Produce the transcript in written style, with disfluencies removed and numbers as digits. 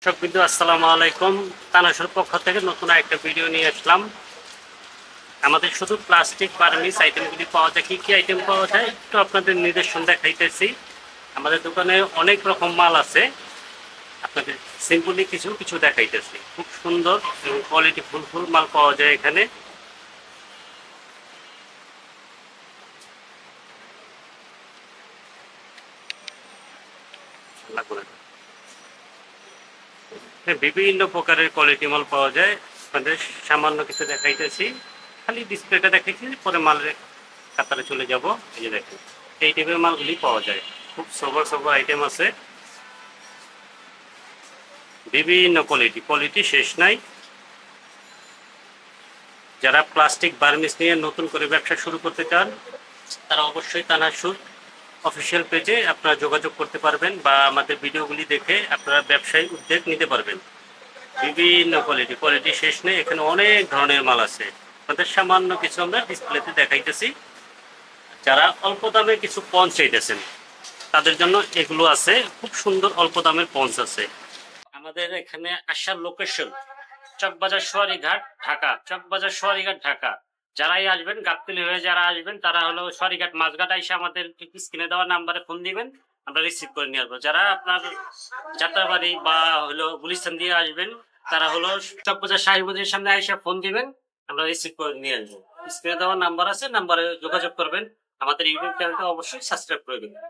দর্শক বিন্দু আসসালামু আলাইকুম। তানাশুর পক্ষ থেকে নতুন একটা ভিডিও নিয়ে আসলাম। আমাদের শুধু প্লাস্টিক বার্মিস আইটেমগুলি পাওয়া যায়। কি কি আইটেম পাওয়া যায় একটু আপনাদের নিদর্শন দেখাইতেছি। আমাদের দোকানে অনেক রকম মাল আছে, আপনাদের সিম্পলি কিছু কিছু দেখাইতেছি। খুব সুন্দর এবং কোয়ালিটি ফুল মাল পাওয়া যায় এখানে। বিভিন্ন প্রকারের কোয়ালিটি মাল পাওয়া যায়। আপনাদের সামান্য কিছু দেখাইতেছি, খালি ডিসপ্লেটা দেখাইছি, পরে মালের কাতারে চলে যাব। এই যে দেখেন, এই টাইপের মালগুলি পাওয়া যায়। খুব সবর আইটেম আছে, বিভিন্ন কোয়ালিটি শেষ নাই। যারা প্লাস্টিক বার্মিস নিয়ে নতুন করে ব্যবসা শুরু করতে চান তারা অবশ্যই তানাশুর অফিসিয়াল পেজে আপনারা যোগাযোগ করতে পারবেন, বা আমাদের ভিডিওগুলি দেখে আপনারা ব্যবসায়ী উদ্যোগ নিতে পারবেন। বিভিন্ন কোয়ালিটি শেষ নেই। এখানে অনেক ধরনের মাল আছে, আপনাদের সামান্য কিছু আমরা ডিসপ্লেতে দেখাইতেছি। যারা অল্প দামে কিছু পঞ্চ চাইতেছেন তাদের জন্য এগুলো আছে। খুব সুন্দর অল্প দামের পঞ্চ আছে। আমাদের এখানে আসার লোকেশন চকবাজার সোয়ারিঘাট ঢাকা, চকবাজার সোয়ারিঘাট ঢাকা। যারাই আসবেন, গাবতলী হয়ে যারা আসবেন তারা হলো সোয়ারিঘাট মাঝঘাট এসে আমাদের স্ক্রিনে দেওয়া নাম্বারে ফোন দিবেন, আমরা রিসিভ করে নিয়ে আসবো। যারা আপনার যাত্রাবাড়ি বা হলো গুলিস্তান দিয়ে আসবেন তারা হলো চকবাজার শাহীবাজারের সামনে এসে ফোন দিবেন, আমরা রিসিভ করে নিয়ে আসবো। স্ক্রিনে দেওয়া নাম্বার আছে, নাম্বারে যোগাযোগ করবেন। আমাদের ইউটিউব চ্যানেলটা অবশ্যই সাবস্ক্রাইব করে দেবেন।